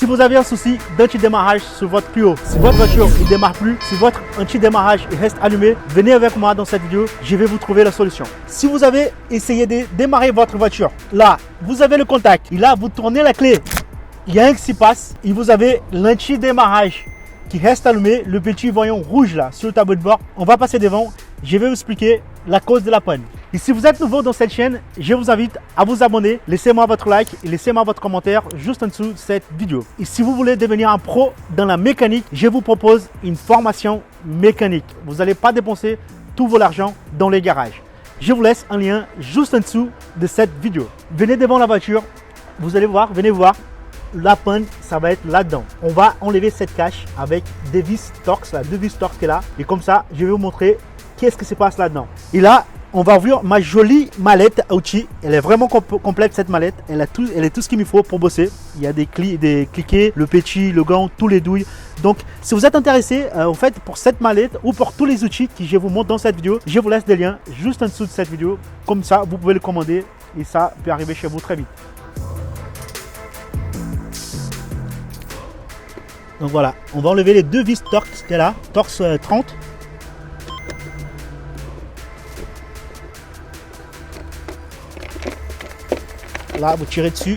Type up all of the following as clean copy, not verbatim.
Si vous avez un souci d'anti-démarrage sur votre Clio, si votre voiture ne démarre plus, si votre anti-démarrage reste allumé, venez avec moi dans cette vidéo, je vais vous trouver la solution. Si vous avez essayé de démarrer votre voiture, là, vous avez le contact, et là, vous tournez la clé, il y a un qui s'y passe, et vous avez l'anti-démarrage qui reste allumé, le petit voyant rouge là sur le tableau de bord. On va passer devant, je vais vous expliquer la cause de la panne. Et si vous êtes nouveau dans cette chaîne, je vous invite à vous abonner, laissez-moi votre like et laissez-moi votre commentaire juste en dessous de cette vidéo. Et si vous voulez devenir un pro dans la mécanique, je vous propose une formation mécanique. Vous n'allez pas dépenser tout votre argent dans les garages. Je vous laisse un lien juste en dessous de cette vidéo. Venez devant la voiture, vous allez voir, venez voir. La panne, ça va être là-dedans. On va enlever cette cache avec des vis Torx, là, deux vis Torx qui est là. Et comme ça, je vais vous montrer qu'est-ce qui se passe là-dedans. Et là, on va ouvrir ma jolie mallette à outils. Elle est vraiment complète cette mallette. Elle est tout ce qu'il me faut pour bosser. Il y a des cliquets, le petit, le gant, tous les douilles. Donc, si vous êtes intéressé, en fait, pour cette mallette ou pour tous les outils que je vous montre dans cette vidéo, je vous laisse des liens juste en dessous de cette vidéo. Comme ça, vous pouvez le commander et ça peut arriver chez vous très vite. Donc voilà, on va enlever les deux vis Torx qu'il y a là, Torx 30. Là, vous tirez dessus.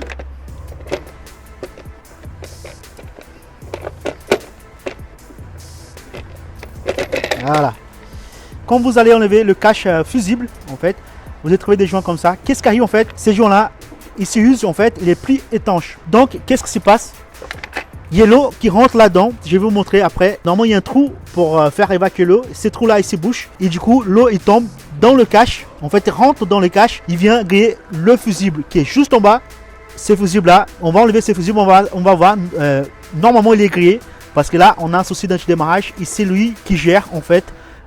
Voilà. Quand vous allez enlever le cache fusible, en fait, vous allez trouver des joints comme ça. Qu'est-ce qui arrive en fait? Ces joints-là, ils s'usent en fait, les plis étanches. Donc, qu'est-ce qui se passe? Il y a l'eau qui rentre là-dedans, je vais vous montrer après. Normalement, il y a un trou pour faire évacuer l'eau. Ces trous-là, ils se bouchent. Et du coup, l'eau, il tombe dans le cache. En fait, il rentre dans le cache. Il vient griller le fusible qui est juste en bas. Ces fusibles-là, on va enlever ces fusibles. On va voir. Normalement, il est grillé. Parce que là, on a un souci d'antidémarrage. Et c'est lui qui gère, en fait,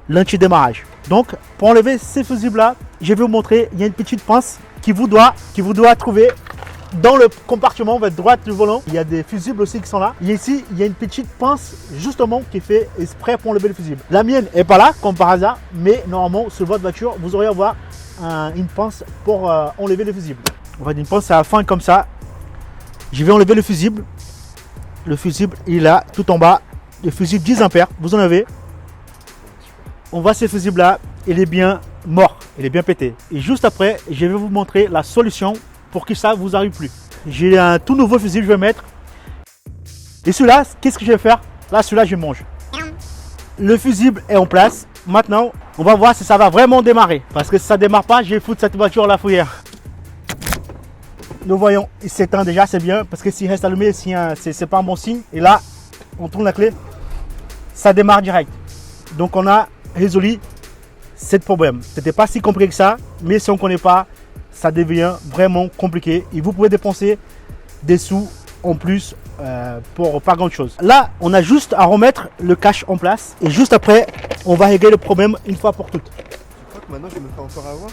l'antidémarrage. Donc, pour enlever ces fusibles-là, je vais vous montrer. Il y a une petite pince qui vous doit trouver. Dans le compartiment droite du volant, il y a des fusibles aussi qui sont là. Et ici, il y a une petite pince justement qui est fait exprès pour enlever le fusible. La mienne n'est pas là, comme par hasard, mais normalement, sur votre voiture, vous aurez à avoir une pince pour enlever le fusible. On va dire une pince à la fin comme ça. Je vais enlever le fusible. Le fusible, il est là, tout en bas. Le fusible 10 ampères, vous en avez. On voit ce fusible là, il est bien mort, il est bien pété. Et juste après, je vais vous montrer la solution pour que ça vous arrive plus. J'ai un tout nouveau fusible, je vais mettre. Et celui-là, qu'est-ce que je vais faire? Là, celui-là, je mange. Le fusible est en place. Maintenant, on va voir si ça va vraiment démarrer. Parce que si ça ne démarre pas, je vais foutre cette voiture à la fourrière. Nous voyons, il s'éteint déjà, c'est bien. Parce que s'il reste allumé, c'est pas un bon signe. Et là, on tourne la clé. Ça démarre direct. Donc, on a résolu ce problème. C'était pas si compliqué que ça. Mais si on ne connaît pas, ça devient vraiment compliqué et vous pouvez dépenser des sous en plus pour pas grand chose. Là, on a juste à remettre le cache en place et juste après, on va régler le problème une fois pour toutes. Je crois que maintenant je me fais encore avoir.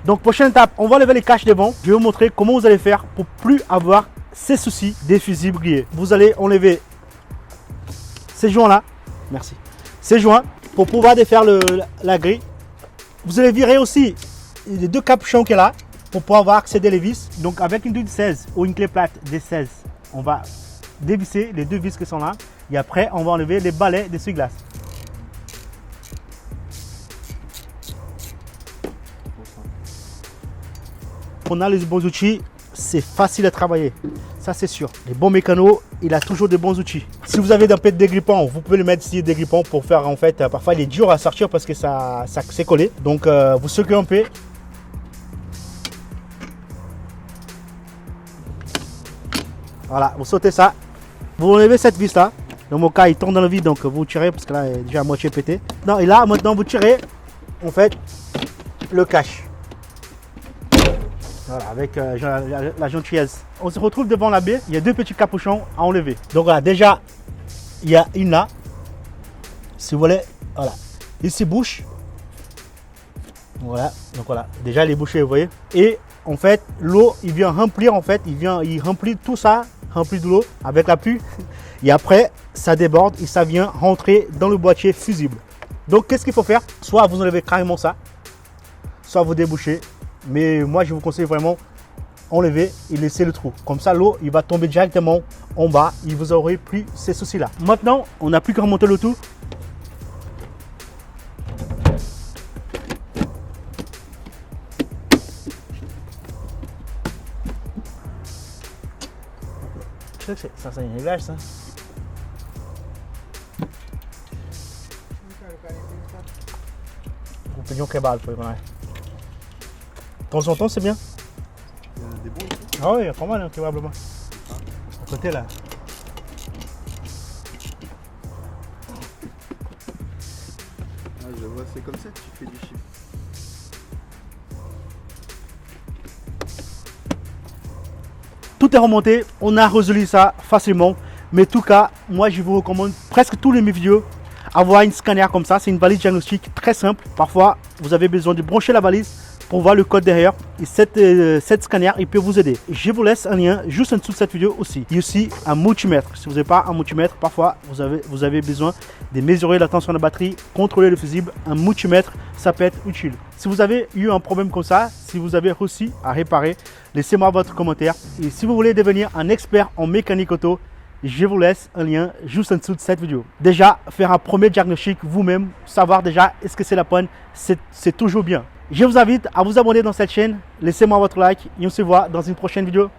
Donc, prochaine étape, on va lever les caches devant. Je vais vous montrer comment vous allez faire pour plus avoir ces soucis des fusibles grillés. Vous allez enlever ces joints là. Merci. Ces joints. Pour pouvoir défaire la grille, vous allez virer aussi les deux capuchons qu'il y a là pour pouvoir accéder les vis. Donc avec une douille de 16 ou une clé plate des 16, on va dévisser les deux vis qui sont là. Et après, on va enlever les balais d'essuie-glace. On a les bons outils, c'est facile à travailler. Ça, c'est sûr. Les bons mécanos, il a toujours de bons outils. Si vous avez un peu de dégrippant, vous pouvez le mettre ici, dégrippant, pour faire en fait. Parfois, il est dur à sortir parce que ça s'est collé. Donc, vous secouez un peu. Voilà, vous sautez ça. Vous enlevez cette vis là. Dans mon cas, il tourne dans le vide, donc vous tirez parce que là, il est déjà à moitié pété. Non, et là, maintenant, vous tirez en fait le cache. Voilà, avec la gentillesse. On se retrouve devant la baie, il y a deux petits capuchons à enlever. Donc voilà, déjà, il y a une là. Si vous voulez, voilà. Ici, bouche. Voilà, donc voilà. Déjà, elle est bouchée, vous voyez. Et en fait, l'eau, il vient remplir, en fait, il remplit tout ça, remplit de l'eau avec la pluie. Et après, ça déborde et ça vient rentrer dans le boîtier fusible. Donc, qu'est-ce qu'il faut faire? Soit vous enlevez carrément ça, soit vous débouchez. Mais moi, je vous conseille vraiment enlever et laisser le trou. Comme ça, l'eau, il va tomber directement en bas. Et vous n'aurez plus ces soucis-là. Maintenant, on n'a plus qu'à remonter le tout. Ça, c'est un réglage, ça. Un pignon kebab, de temps en temps, c'est bien. Il y en a des bons ici. Ah oui, il y a pas mal, hein, kebab là-bas. À côté, là. Ah, je vois, c'est comme ça que tu fais du chiffre. Tout est remonté, on a résolu ça facilement. Mais en tout cas, moi je vous recommande presque tous mes vidéos avoir une scanner comme ça. C'est une valise diagnostique très simple. Parfois, vous avez besoin de brancher la valise pour voir le code derrière. Et cette scanner, il peut vous aider. Je vous laisse un lien juste en dessous de cette vidéo aussi. Il y a aussi un multimètre. Si vous n'avez pas un multimètre, parfois vous avez besoin de mesurer la tension de la batterie, contrôler le fusible. Un multimètre, ça peut être utile. Si vous avez eu un problème comme ça, si vous avez réussi à réparer, laissez-moi votre commentaire. Et si vous voulez devenir un expert en mécanique auto, je vous laisse un lien juste en dessous de cette vidéo. Déjà, faire un premier diagnostic vous-même, savoir déjà est-ce que c'est la panne, c'est toujours bien. Je vous invite à vous abonner dans cette chaîne, laissez-moi votre like et on se voit dans une prochaine vidéo.